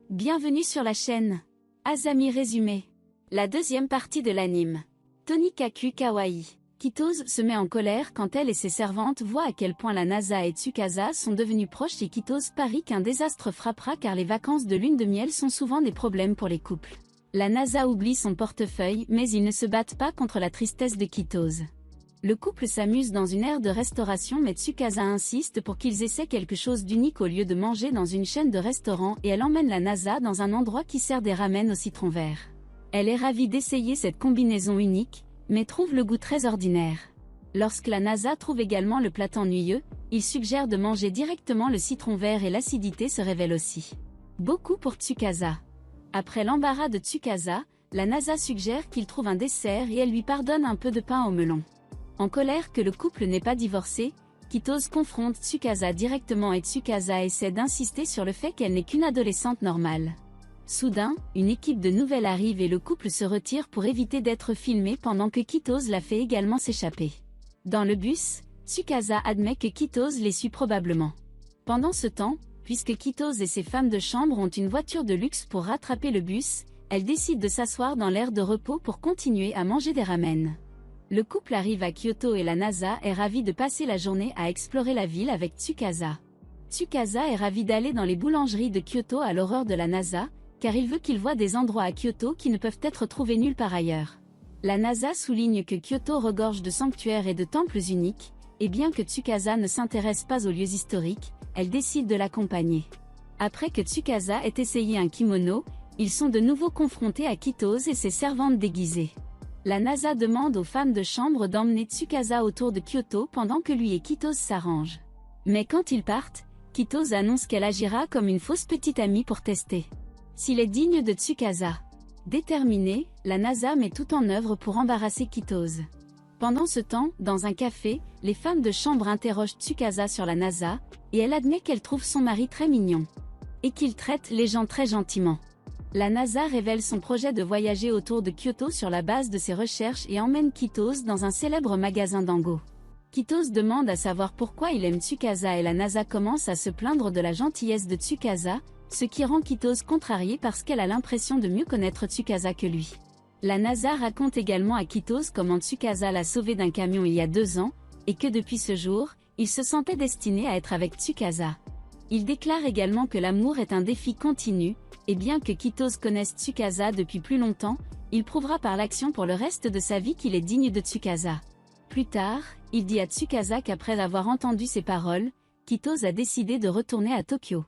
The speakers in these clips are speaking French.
Bienvenue sur la chaîne Azami résumé. La deuxième partie de l'anime. Tonikaku Kawaii. Kitose se met en colère quand elle et ses servantes voient à quel point la NASA et Tsukasa sont devenus proches et Kitose parie qu'un désastre frappera car les vacances de lune de miel sont souvent des problèmes pour les couples. La NASA oublie son portefeuille mais ils ne se battent pas contre la tristesse de Kitose. Le couple s'amuse dans une aire de restauration mais Tsukasa insiste pour qu'ils essaient quelque chose d'unique au lieu de manger dans une chaîne de restaurants et elle emmène la NASA dans un endroit qui sert des ramen au citron vert. Elle est ravie d'essayer cette combinaison unique, mais trouve le goût très ordinaire. Lorsque la NASA trouve également le plat ennuyeux, il suggère de manger directement le citron vert et l'acidité se révèle aussi. Beaucoup pour Tsukasa. Après l'embarras de Tsukasa, la NASA suggère qu'il trouve un dessert et elle lui pardonne un peu de pain au melon. En colère que le couple n'est pas divorcé, Kitose confronte Tsukasa directement et Tsukasa essaie d'insister sur le fait qu'elle n'est qu'une adolescente normale. Soudain, une équipe de nouvelles arrive et le couple se retire pour éviter d'être filmé pendant que Kitose la fait également s'échapper. Dans le bus, Tsukasa admet que Kitose les suit probablement. Pendant ce temps, puisque Kitose et ses femmes de chambre ont une voiture de luxe pour rattraper le bus, elles décident de s'asseoir dans l'aire de repos pour continuer à manger des ramen. Le couple arrive à Kyoto et la NASA est ravie de passer la journée à explorer la ville avec Tsukasa. Tsukasa est ravi d'aller dans les boulangeries de Kyoto à l'horreur de la NASA, car il veut qu'il voit des endroits à Kyoto qui ne peuvent être trouvés nulle part ailleurs. La NASA souligne que Kyoto regorge de sanctuaires et de temples uniques, et bien que Tsukasa ne s'intéresse pas aux lieux historiques, elle décide de l'accompagner. Après que Tsukasa ait essayé un kimono, ils sont de nouveau confrontés à Kitose et ses servantes déguisées. La NASA demande aux femmes de chambre d'emmener Tsukasa autour de Kyoto pendant que lui et Kitose s'arrangent. Mais quand ils partent, Kitose annonce qu'elle agira comme une fausse petite amie pour tester s'il est digne de Tsukasa. Déterminée, la NASA met tout en œuvre pour embarrasser Kitose. Pendant ce temps, dans un café, les femmes de chambre interrogent Tsukasa sur la NASA, et elle admet qu'elle trouve son mari très mignon. Et qu'il traite les gens très gentiment. La NASA révèle son projet de voyager autour de Kyoto sur la base de ses recherches et emmène Kitose dans un célèbre magasin d'Ango. Kitose demande à savoir pourquoi il aime Tsukasa et la NASA commence à se plaindre de la gentillesse de Tsukasa, ce qui rend Kitose contrariée parce qu'elle a l'impression de mieux connaître Tsukasa que lui. La NASA raconte également à Kitose comment Tsukasa l'a sauvé d'un camion il y a 2 ans, et que depuis ce jour, il se sentait destiné à être avec Tsukasa. Il déclare également que l'amour est un défi continu, et bien que Kitose connaisse Tsukasa depuis plus longtemps, il prouvera par l'action pour le reste de sa vie qu'il est digne de Tsukasa. Plus tard, il dit à Tsukasa qu'après avoir entendu ces paroles, Kitose a décidé de retourner à Tokyo.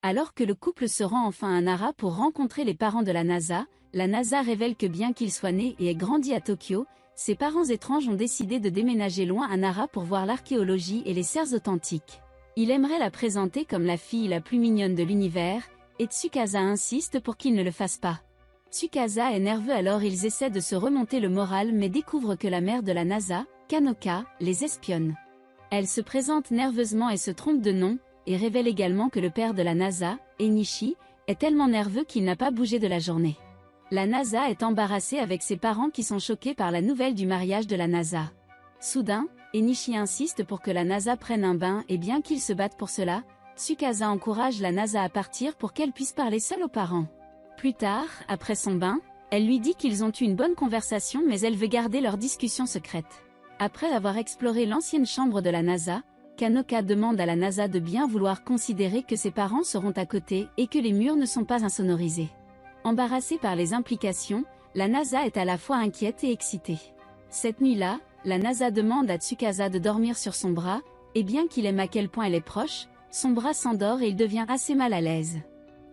Alors que le couple se rend enfin à Nara pour rencontrer les parents de la NASA révèle que bien qu'il soit né et ait grandi à Tokyo, ses parents étranges ont décidé de déménager loin à Nara pour voir l'archéologie et les serres authentiques. Il aimerait la présenter comme la fille la plus mignonne de l'univers, et Tsukasa insiste pour qu'il ne le fasse pas. Tsukasa est nerveux alors ils essaient de se remonter le moral mais découvrent que la mère de la NASA, Kanoka, les espionne. Elle se présente nerveusement et se trompe de nom, et révèle également que le père de la NASA, Enishi, est tellement nerveux qu'il n'a pas bougé de la journée. La NASA est embarrassée avec ses parents qui sont choqués par la nouvelle du mariage de la NASA. Soudain, Enishi insiste pour que la NASA prenne un bain et bien qu'ils se battent pour cela, Tsukasa encourage la NASA à partir pour qu'elle puisse parler seule aux parents. Plus tard, après son bain, elle lui dit qu'ils ont eu une bonne conversation mais elle veut garder leur discussion secrète. Après avoir exploré l'ancienne chambre de la NASA, Kanoka demande à la NASA de bien vouloir considérer que ses parents seront à côté et que les murs ne sont pas insonorisés. Embarrassée par les implications, la NASA est à la fois inquiète et excitée. Cette nuit-là, la NASA demande à Tsukasa de dormir sur son bras, et bien qu'il aime à quel point elle est proche, son bras s'endort et il devient assez mal à l'aise.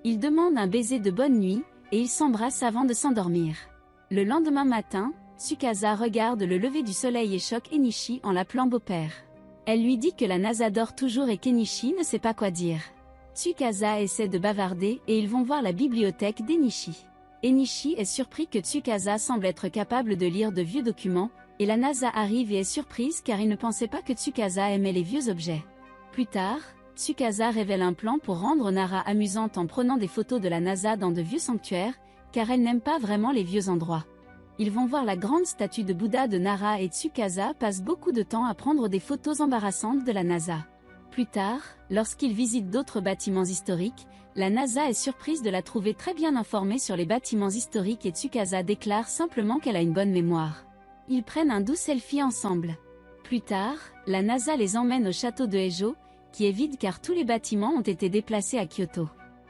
Il demande un baiser de bonne nuit, et ils s'embrassent avant de s'endormir. Le lendemain matin, Tsukasa regarde le lever du soleil et choque Enishi en l'appelant beau-père. Elle lui dit que la NASA dort toujours et qu'Enishi ne sait pas quoi dire. Tsukasa essaie de bavarder et ils vont voir la bibliothèque d'Enishi. Enishi est surpris que Tsukasa semble être capable de lire de vieux documents, et la NASA arrive et est surprise car il ne pensait pas que Tsukasa aimait les vieux objets. Plus tard, Tsukasa révèle un plan pour rendre Nara amusante en prenant des photos de la NASA dans de vieux sanctuaires, car elle n'aime pas vraiment les vieux endroits. Ils vont voir la grande statue de Bouddha de Nara et Tsukasa passe beaucoup de temps à prendre des photos embarrassantes de la NASA. Plus tard, lorsqu'ils visitent d'autres bâtiments historiques, la NASA est surprise de la trouver très bien informée sur les bâtiments historiques et Tsukasa déclare simplement qu'elle a une bonne mémoire. Ils prennent un doux selfie ensemble. Plus tard, la NASA les emmène au château de Heijo, qui est vide car tous les bâtiments ont été déplacés à Kyoto.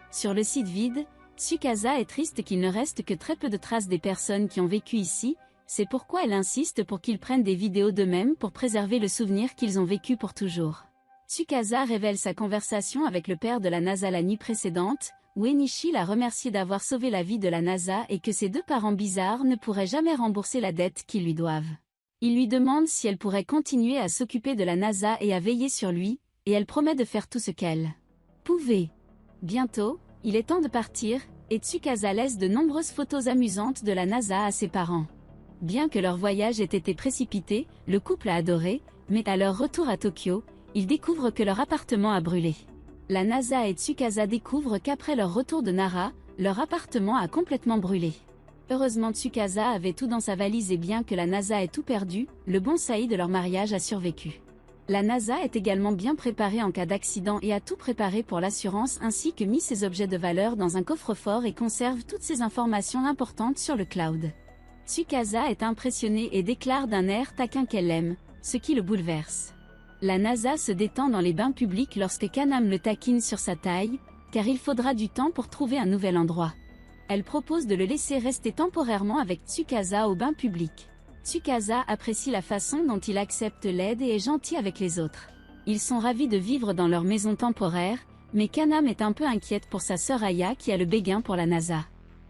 Sur le site vide, Tsukasa est triste qu'il ne reste que très peu de traces des personnes qui ont vécu ici, c'est pourquoi elle insiste pour qu'ils prennent des vidéos d'eux-mêmes pour préserver le souvenir qu'ils ont vécu pour toujours. Tsukasa révèle sa conversation avec le père de la NASA la nuit précédente, où Enishi l'a remercié d'avoir sauvé la vie de la NASA et que ses deux parents bizarres ne pourraient jamais rembourser la dette qu'ils lui doivent. Il lui demande si elle pourrait continuer à s'occuper de la NASA et à veiller sur lui, et elle promet de faire tout ce qu'elle pouvait. Bientôt, il est temps de partir, et Tsukasa laisse de nombreuses photos amusantes de la NASA à ses parents. Bien que leur voyage ait été précipité, le couple a adoré, mais à leur retour à Tokyo, ils découvrent que leur appartement a brûlé. La NASA et Tsukasa découvrent qu'après leur retour de Nara, leur appartement a complètement brûlé. Heureusement Tsukasa avait tout dans sa valise et bien que la NASA ait tout perdu, le bonsaï de leur mariage a survécu. La NASA est également bien préparée en cas d'accident et a tout préparé pour l'assurance ainsi que mis ses objets de valeur dans un coffre-fort et conserve toutes ces informations importantes sur le cloud. Tsukasa est impressionnée et déclare d'un air taquin qu'elle l'aime, ce qui le bouleverse. La NASA se détend dans les bains publics lorsque Kaname le taquine sur sa taille, car il faudra du temps pour trouver un nouvel endroit. Elle propose de le laisser rester temporairement avec Tsukasa au bain public. Tsukasa apprécie la façon dont il accepte l'aide et est gentil avec les autres. Ils sont ravis de vivre dans leur maison temporaire, mais Kaname est un peu inquiète pour sa sœur Aya qui a le béguin pour la NASA.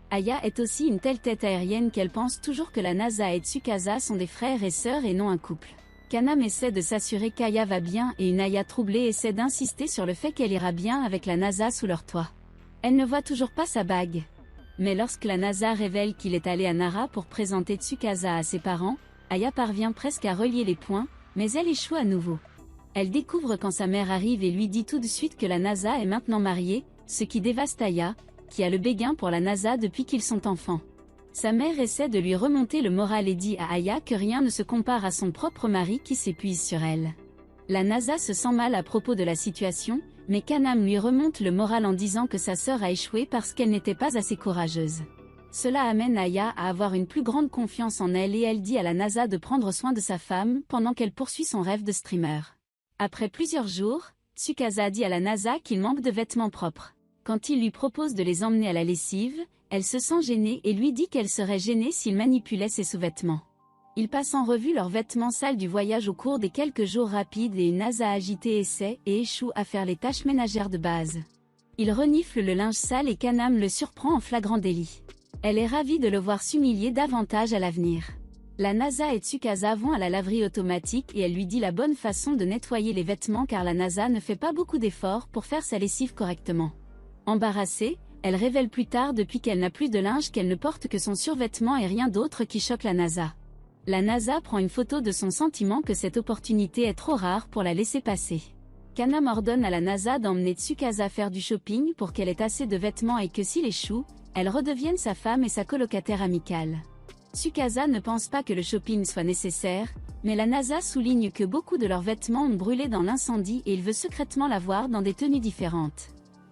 Aya est aussi une telle tête aérienne qu'elle pense toujours que la NASA et Tsukasa sont des frères et sœurs et non un couple. Kaname essaie de s'assurer qu'Aya va bien et une Aya troublée essaie d'insister sur le fait qu'elle ira bien avec la NASA sous leur toit. Elle ne voit toujours pas sa bague. Mais lorsque la NASA révèle qu'il est allé à Nara pour présenter Tsukasa à ses parents, Aya parvient presque à relier les points, mais elle échoue à nouveau. Elle découvre quand sa mère arrive et lui dit tout de suite que la NASA est maintenant mariée, ce qui dévaste Aya, qui a le béguin pour la NASA depuis qu'ils sont enfants. Sa mère essaie de lui remonter le moral et dit à Aya que rien ne se compare à son propre mari qui s'épuise sur elle. La NASA se sent mal à propos de la situation, mais Kaname lui remonte le moral en disant que sa sœur a échoué parce qu'elle n'était pas assez courageuse. Cela amène Aya à avoir une plus grande confiance en elle et elle dit à la NASA de prendre soin de sa femme pendant qu'elle poursuit son rêve de streamer. Après plusieurs jours, Tsukasa dit à la NASA qu'il manque de vêtements propres. Quand il lui propose de les emmener à la lessive, elle se sent gênée et lui dit qu'elle serait gênée s'il manipulait ses sous-vêtements. Ils passent en revue leurs vêtements sales du voyage au cours des quelques jours rapides et une NASA agitée essaie et échoue à faire les tâches ménagères de base. Il renifle le linge sale et Kaname le surprend en flagrant délit. Elle est ravie de le voir s'humilier davantage à l'avenir. La NASA et Tsukasa vont à la laverie automatique et elle lui dit la bonne façon de nettoyer les vêtements car la NASA ne fait pas beaucoup d'efforts pour faire sa lessive correctement. Embarrassée, elle révèle plus tard depuis qu'elle n'a plus de linge qu'elle ne porte que son survêtement et rien d'autre qui choque la NASA. La NASA prend une photo de son sentiment que cette opportunité est trop rare pour la laisser passer. Kaname ordonne à la NASA d'emmener Tsukasa faire du shopping pour qu'elle ait assez de vêtements et que s'il échoue, elle redevienne sa femme et sa colocataire amicale. Tsukasa ne pense pas que le shopping soit nécessaire, mais la NASA souligne que beaucoup de leurs vêtements ont brûlé dans l'incendie et il veut secrètement la voir dans des tenues différentes.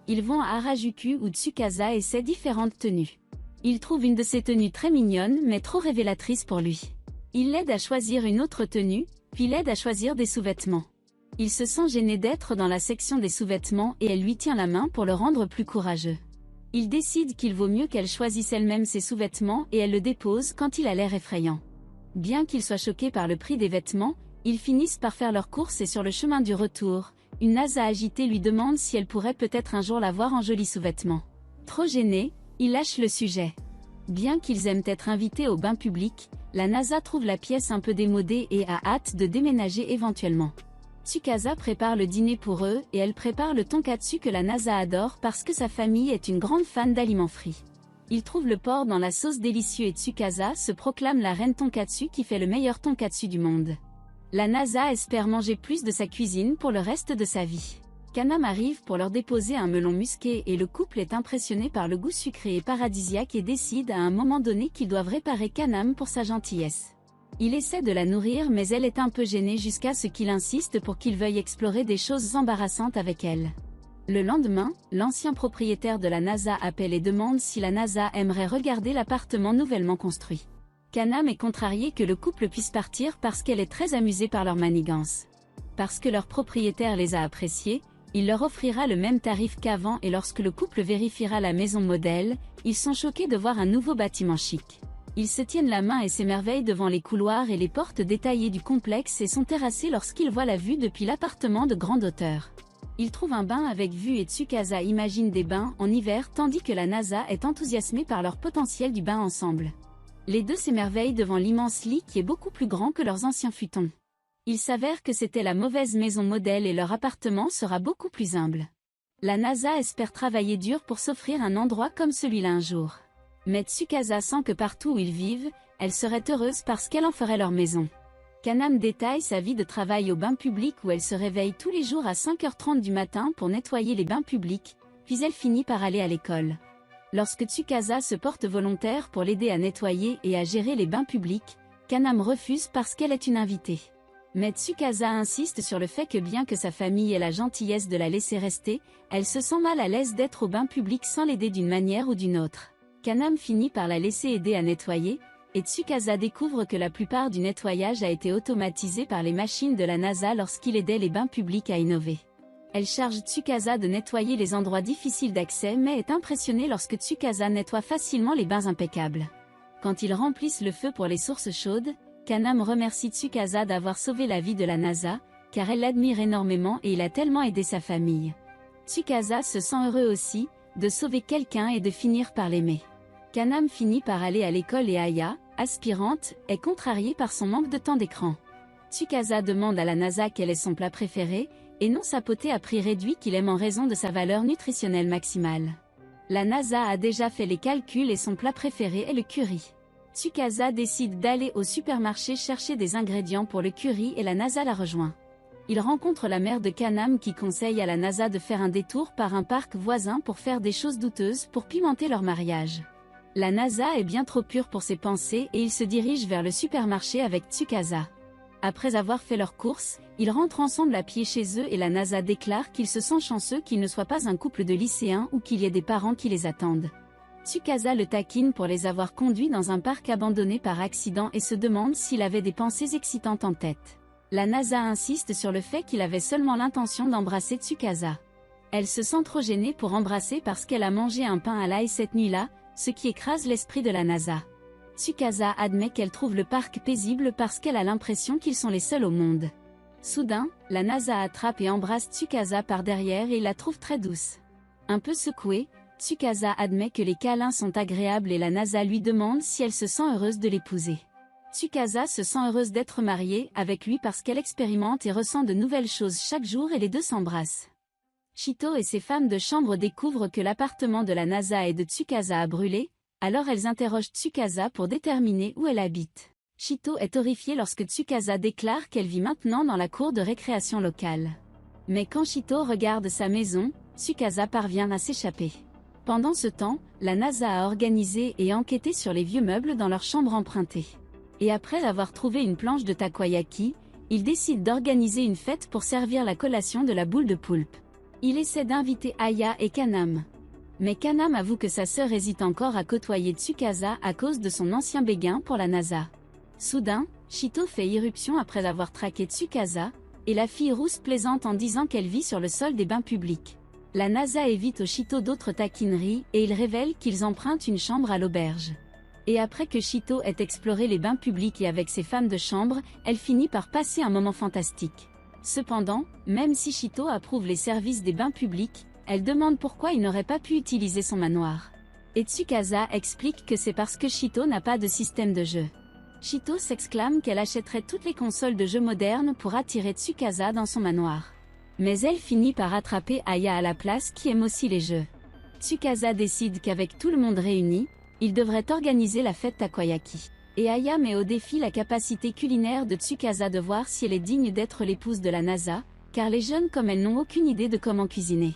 Ils vont à Harajuku où Tsukasa essaie différentes tenues. Il trouve une de ces tenues très mignonne mais trop révélatrice pour lui. Il l'aide à choisir une autre tenue, puis l'aide à choisir des sous-vêtements. Il se sent gêné d'être dans la section des sous-vêtements et elle lui tient la main pour le rendre plus courageux. Il décide qu'il vaut mieux qu'elle choisisse elle-même ses sous-vêtements et elle le dépose quand il a l'air effrayant. Bien qu'il soit choqué par le prix des vêtements, ils finissent par faire leurs courses et sur le chemin du retour, une NASA agitée lui demande si elle pourrait peut-être un jour la voir en jolis sous-vêtements. Trop gêné, il lâche le sujet. Bien qu'ils aiment être invités au bain public, la NASA trouve la pièce un peu démodée et a hâte de déménager éventuellement. Tsukasa prépare le dîner pour eux et elle prépare le tonkatsu que la NASA adore parce que sa famille est une grande fan d'aliments frits. Ils trouvent le porc dans la sauce délicieux et Tsukasa se proclame la reine tonkatsu qui fait le meilleur tonkatsu du monde. La NASA espère manger plus de sa cuisine pour le reste de sa vie. Kaname arrive pour leur déposer un melon musqué et le couple est impressionné par le goût sucré et paradisiaque et décide à un moment donné qu'ils doivent réparer Kaname pour sa gentillesse. Il essaie de la nourrir mais elle est un peu gênée jusqu'à ce qu'il insiste pour qu'il veuille explorer des choses embarrassantes avec elle. Le lendemain, l'ancien propriétaire de la NASA appelle et demande si la NASA aimerait regarder l'appartement nouvellement construit. Kanam est contrariée que le couple puisse partir parce qu'elle est très amusée par leur manigance. Parce que leur propriétaire les a appréciés, il leur offrira le même tarif qu'avant et lorsque le couple vérifiera la maison modèle, ils sont choqués de voir un nouveau bâtiment chic. Ils se tiennent la main et s'émerveillent devant les couloirs et les portes détaillées du complexe et sont terrassés lorsqu'ils voient la vue depuis l'appartement de grande hauteur. Ils trouvent un bain avec vue et Tsukasa imagine des bains en hiver tandis que la NASA est enthousiasmée par leur potentiel du bain ensemble. Les deux s'émerveillent devant l'immense lit qui est beaucoup plus grand que leurs anciens futons. Il s'avère que c'était la mauvaise maison modèle et leur appartement sera beaucoup plus humble. La NASA espère travailler dur pour s'offrir un endroit comme celui-là un jour. Mais Tsukasa sent que partout où ils vivent, elle serait heureuse parce qu'elle en ferait leur maison. Kanam détaille sa vie de travail au bain public où elle se réveille tous les jours à 5h30 du matin pour nettoyer les bains publics, puis elle finit par aller à l'école. Lorsque Tsukasa se porte volontaire pour l'aider à nettoyer et à gérer les bains publics, Kanam refuse parce qu'elle est une invitée. Mais Tsukasa insiste sur le fait que bien que sa famille ait la gentillesse de la laisser rester, elle se sent mal à l'aise d'être au bain public sans l'aider d'une manière ou d'une autre. Kanam finit par la laisser aider à nettoyer, et Tsukasa découvre que la plupart du nettoyage a été automatisé par les machines de la NASA lorsqu'il aidait les bains publics à innover. Elle charge Tsukasa de nettoyer les endroits difficiles d'accès mais est impressionnée lorsque Tsukasa nettoie facilement les bains impeccables. Quand ils remplissent le feu pour les sources chaudes, Kanam remercie Tsukasa d'avoir sauvé la vie de la NASA, car elle l'admire énormément et il a tellement aidé sa famille. Tsukasa se sent heureux aussi, de sauver quelqu'un et de finir par l'aimer. Kanam finit par aller à l'école et Aya, aspirante, est contrariée par son manque de temps d'écran. Tsukasa demande à la NASA quel est son plat préféré, et non sa potée à prix réduit qu'il aime en raison de sa valeur nutritionnelle maximale. La NASA a déjà fait les calculs et son plat préféré est le curry. Tsukasa décide d'aller au supermarché chercher des ingrédients pour le curry et la NASA la rejoint. Il rencontre la mère de Kanam qui conseille à la NASA de faire un détour par un parc voisin pour faire des choses douteuses pour pimenter leur mariage. La NASA est bien trop pure pour ses pensées et ils se dirigent vers le supermarché avec Tsukasa. Après avoir fait leurs courses, ils rentrent ensemble à pied chez eux et la NASA déclare qu'ils se sentent chanceux qu'ils ne soient pas un couple de lycéens ou qu'il y ait des parents qui les attendent. Tsukasa le taquine pour les avoir conduits dans un parc abandonné par accident et se demande s'il avait des pensées excitantes en tête. La NASA insiste sur le fait qu'il avait seulement l'intention d'embrasser Tsukasa. Elle se sent trop gênée pour embrasser parce qu'elle a mangé un pain à l'ail cette nuit-là, ce qui écrase l'esprit de la NASA. Tsukasa admet qu'elle trouve le parc paisible parce qu'elle a l'impression qu'ils sont les seuls au monde. Soudain, la NASA attrape et embrasse Tsukasa par derrière et la trouve très douce. Un peu secouée, Tsukasa admet que les câlins sont agréables et la NASA lui demande si elle se sent heureuse de l'épouser. Tsukasa se sent heureuse d'être mariée avec lui parce qu'elle expérimente et ressent de nouvelles choses chaque jour et les deux s'embrassent. Shito et ses femmes de chambre découvrent que l'appartement de la NASA et de Tsukasa a brûlé, alors elles interrogent Tsukasa pour déterminer où elle habite. Shito est horrifiée lorsque Tsukasa déclare qu'elle vit maintenant dans la cour de récréation locale. Mais quand Shito regarde sa maison, Tsukasa parvient à s'échapper. Pendant ce temps, la NASA a organisé et enquêté sur les vieux meubles dans leur chambre empruntée. Et après avoir trouvé une planche de takoyaki, ils décident d'organiser une fête pour servir la collation de la boule de poulpe. Il essaie d'inviter Aya et Kanam. Mais Kanam avoue que sa sœur hésite encore à côtoyer Tsukasa à cause de son ancien béguin pour la NASA. Soudain, Shito fait irruption après avoir traqué Tsukasa, et la fille rousse plaisante en disant qu'elle vit sur le sol des bains publics. La NASA évite au Shito d'autres taquineries et il révèle qu'ils empruntent une chambre à l'auberge. Et après que Shito ait exploré les bains publics et avec ses femmes de chambre, elle finit par passer un moment fantastique. Cependant, même si Shito approuve les services des bains publics, elle demande pourquoi il n'aurait pas pu utiliser son manoir. Et Tsukasa explique que c'est parce que Shito n'a pas de système de jeu. Shito s'exclame qu'elle achèterait toutes les consoles de jeux modernes pour attirer Tsukasa dans son manoir. Mais elle finit par attraper Aya à la place qui aime aussi les jeux. Tsukasa décide qu'avec tout le monde réuni, il devrait organiser la fête takoyaki. Et Aya met au défi la capacité culinaire de Tsukasa de voir si elle est digne d'être l'épouse de la NASA, car les jeunes comme elle n'ont aucune idée de comment cuisiner.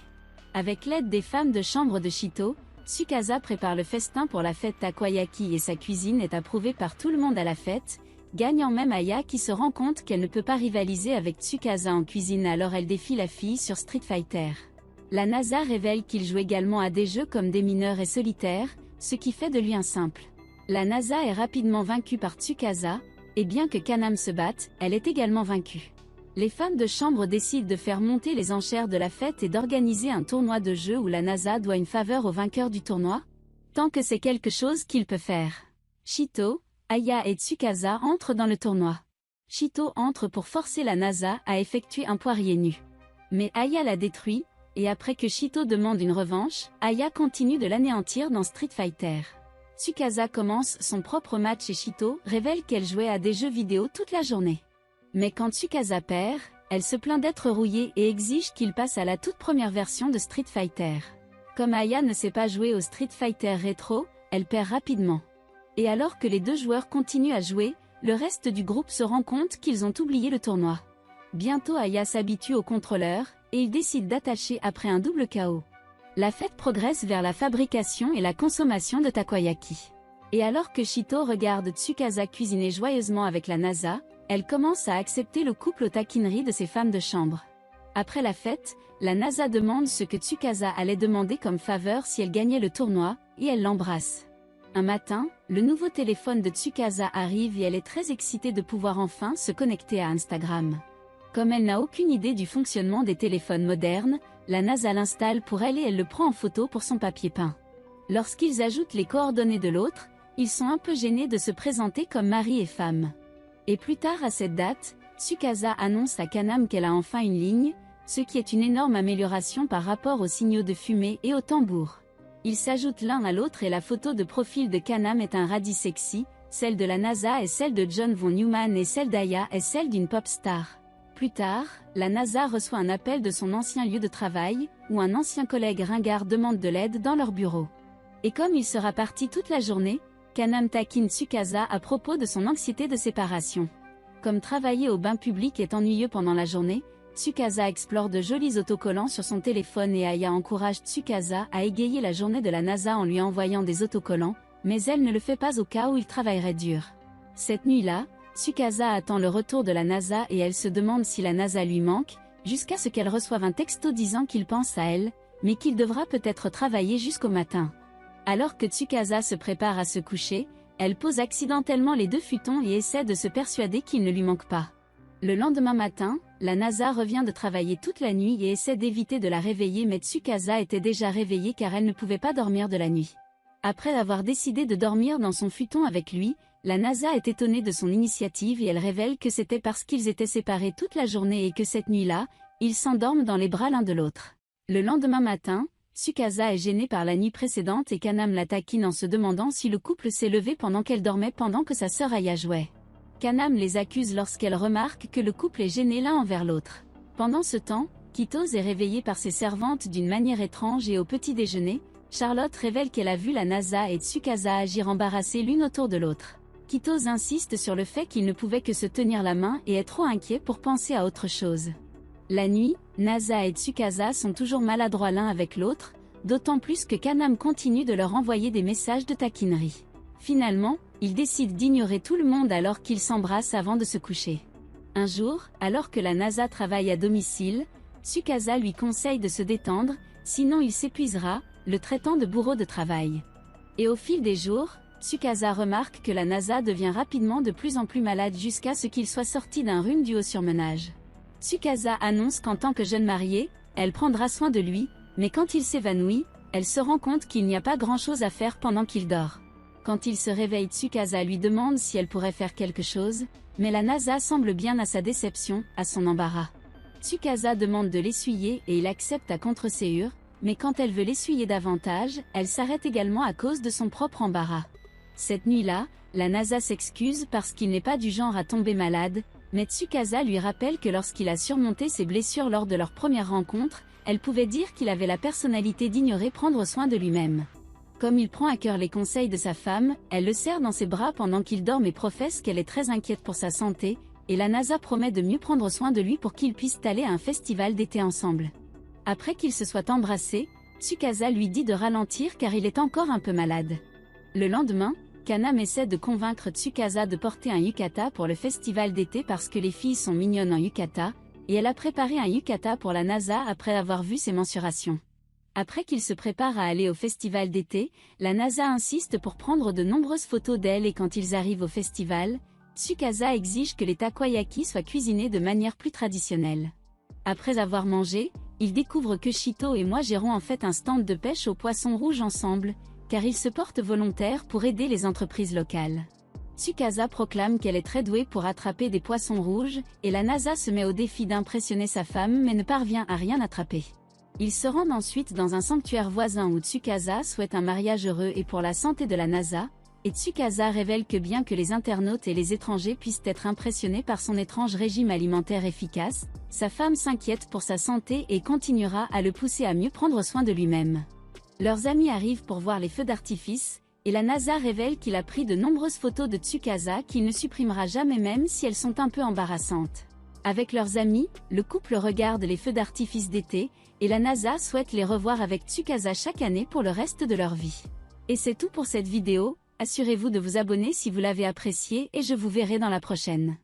Avec l'aide des femmes de chambre de Shito, Tsukasa prépare le festin pour la fête takoyaki et sa cuisine est approuvée par tout le monde à la fête, gagnant même Aya qui se rend compte qu'elle ne peut pas rivaliser avec Tsukasa en cuisine, alors elle défie la fille sur Street Fighter. La NASA révèle qu'il joue également à des jeux comme des mineurs et solitaires, ce qui fait de lui un simple. La NASA est rapidement vaincue par Tsukasa, et bien que Kaname se batte, elle est également vaincue. Les femmes de chambre décident de faire monter les enchères de la fête et d'organiser un tournoi de jeu où la NASA doit une faveur au vainqueur du tournoi. Tant que c'est quelque chose qu'il peut faire. Shito, Aya et Tsukasa entrent dans le tournoi. Shito entre pour forcer la NASA à effectuer un poirier nu. Mais Aya la détruit, et après que Shito demande une revanche, Aya continue de l'anéantir dans Street Fighter. Tsukasa commence son propre match et Shito révèle qu'elle jouait à des jeux vidéo toute la journée. Mais quand Tsukasa perd, elle se plaint d'être rouillée et exige qu'il passe à la toute première version de Street Fighter. Comme Aya ne sait pas jouer au Street Fighter rétro, elle perd rapidement. Et alors que les deux joueurs continuent à jouer, le reste du groupe se rend compte qu'ils ont oublié le tournoi. Bientôt Aya s'habitue au contrôleur, et il décide d'attacher après un double KO. La fête progresse vers la fabrication et la consommation de takoyaki. Et alors que Shito regarde Tsukasa cuisiner joyeusement avec la NASA, elle commence à accepter le couple aux taquineries de ses femmes de chambre. Après la fête, la NASA demande ce que Tsukasa allait demander comme faveur si elle gagnait le tournoi, et elle l'embrasse. Un matin, le nouveau téléphone de Tsukasa arrive et elle est très excitée de pouvoir enfin se connecter à Instagram. Comme elle n'a aucune idée du fonctionnement des téléphones modernes, la NASA l'installe pour elle et elle le prend en photo pour son papier peint. Lorsqu'ils ajoutent les coordonnées de l'autre, ils sont un peu gênés de se présenter comme mari et femme. Et plus tard à cette date, Tsukasa annonce à Kaname qu'elle a enfin une ligne, ce qui est une énorme amélioration par rapport aux signaux de fumée et aux tambours. Ils s'ajoutent l'un à l'autre et la photo de profil de Kaname est un radis sexy, celle de la NASA est celle de John von Neumann et celle d'Aya est celle d'une pop star. Plus tard, la NASA reçoit un appel de son ancien lieu de travail, où un ancien collègue ringard demande de l'aide dans leur bureau. Et comme il sera parti toute la journée, Kaname taquine Tsukasa à propos de son anxiété de séparation. Comme travailler au bain public est ennuyeux pendant la journée, Tsukasa explore de jolis autocollants sur son téléphone et Aya encourage Tsukasa à égayer la journée de la NASA en lui envoyant des autocollants, mais elle ne le fait pas au cas où il travaillerait dur. Cette nuit-là, Tsukasa attend le retour de la NASA et elle se demande si la NASA lui manque, jusqu'à ce qu'elle reçoive un texto disant qu'il pense à elle, mais qu'il devra peut-être travailler jusqu'au matin. Alors que Tsukasa se prépare à se coucher, elle pose accidentellement les deux futons et essaie de se persuader qu'il ne lui manque pas. Le lendemain matin, la NASA revient de travailler toute la nuit et essaie d'éviter de la réveiller, mais Tsukasa était déjà réveillée car elle ne pouvait pas dormir de la nuit. Après avoir décidé de dormir dans son futon avec lui, la NASA est étonnée de son initiative et elle révèle que c'était parce qu'ils étaient séparés toute la journée et que cette nuit-là, ils s'endorment dans les bras l'un de l'autre. Le lendemain matin, Tsukasa est gênée par la nuit précédente et Kaname la taquine en se demandant si le couple s'est levé pendant qu'elle dormait pendant que sa sœur Aya jouait. Kaname les accuse lorsqu'elle remarque que le couple est gêné l'un envers l'autre. Pendant ce temps, Kitose est réveillée par ses servantes d'une manière étrange et au petit déjeuner, Charlotte révèle qu'elle a vu la NASA et Tsukasa agir embarrassés l'une autour de l'autre. Kitose insiste sur le fait qu'ils ne pouvaient que se tenir la main et est trop inquiet pour penser à autre chose. La nuit, NASA et Tsukasa sont toujours maladroits l'un avec l'autre, d'autant plus que Kaname continue de leur envoyer des messages de taquinerie. Finalement, ils décident d'ignorer tout le monde alors qu'ils s'embrassent avant de se coucher. Un jour, alors que la NASA travaille à domicile, Tsukasa lui conseille de se détendre, sinon il s'épuisera, le traitant de bourreau de travail. Et au fil des jours, Tsukasa remarque que la NASA devient rapidement de plus en plus malade jusqu'à ce qu'il soit sorti d'un rhume dû au surmenage. Tsukasa annonce qu'en tant que jeune mariée, elle prendra soin de lui, mais quand il s'évanouit, elle se rend compte qu'il n'y a pas grand-chose à faire pendant qu'il dort. Quand il se réveille, Tsukasa lui demande si elle pourrait faire quelque chose, mais la NASA semble bien à sa déception, à son embarras. Tsukasa demande de l'essuyer et il accepte à contre-séure, mais quand elle veut l'essuyer davantage, elle s'arrête également à cause de son propre embarras. Cette nuit-là, la NASA s'excuse parce qu'il n'est pas du genre à tomber malade, mais Tsukasa lui rappelle que lorsqu'il a surmonté ses blessures lors de leur première rencontre, elle pouvait dire qu'il avait la personnalité d'ignorer prendre soin de lui-même. Comme il prend à cœur les conseils de sa femme, elle le serre dans ses bras pendant qu'il dort mais professe qu'elle est très inquiète pour sa santé, et la NASA promet de mieux prendre soin de lui pour qu'ils puissent aller à un festival d'été ensemble. Après qu'ils se soient embrassés, Tsukasa lui dit de ralentir car il est encore un peu malade. Le lendemain, Kanam essaie de convaincre Tsukasa de porter un yukata pour le festival d'été parce que les filles sont mignonnes en yukata, et elle a préparé un yukata pour la NASA après avoir vu ses mensurations. Après qu'ils se préparent à aller au festival d'été, la NASA insiste pour prendre de nombreuses photos d'elle et quand ils arrivent au festival, Tsukasa exige que les takoyaki soient cuisinés de manière plus traditionnelle. Après avoir mangé, ils découvrent que Shito et moi gérons en fait un stand de pêche aux poissons rouges ensemble, car ils se portent volontaires pour aider les entreprises locales. Tsukasa proclame qu'elle est très douée pour attraper des poissons rouges, et la NASA se met au défi d'impressionner sa femme mais ne parvient à rien attraper. Ils se rendent ensuite dans un sanctuaire voisin où Tsukasa souhaite un mariage heureux et pour la santé de la NASA, et Tsukasa révèle que bien que les internautes et les étrangers puissent être impressionnés par son étrange régime alimentaire efficace, sa femme s'inquiète pour sa santé et continuera à le pousser à mieux prendre soin de lui-même. Leurs amis arrivent pour voir les feux d'artifice, et la NASA révèle qu'il a pris de nombreuses photos de Tsukasa qu'il ne supprimera jamais même si elles sont un peu embarrassantes. Avec leurs amis, le couple regarde les feux d'artifice d'été, et la NASA souhaite les revoir avec Tsukasa chaque année pour le reste de leur vie. Et c'est tout pour cette vidéo, assurez-vous de vous abonner si vous l'avez apprécié et je vous verrai dans la prochaine.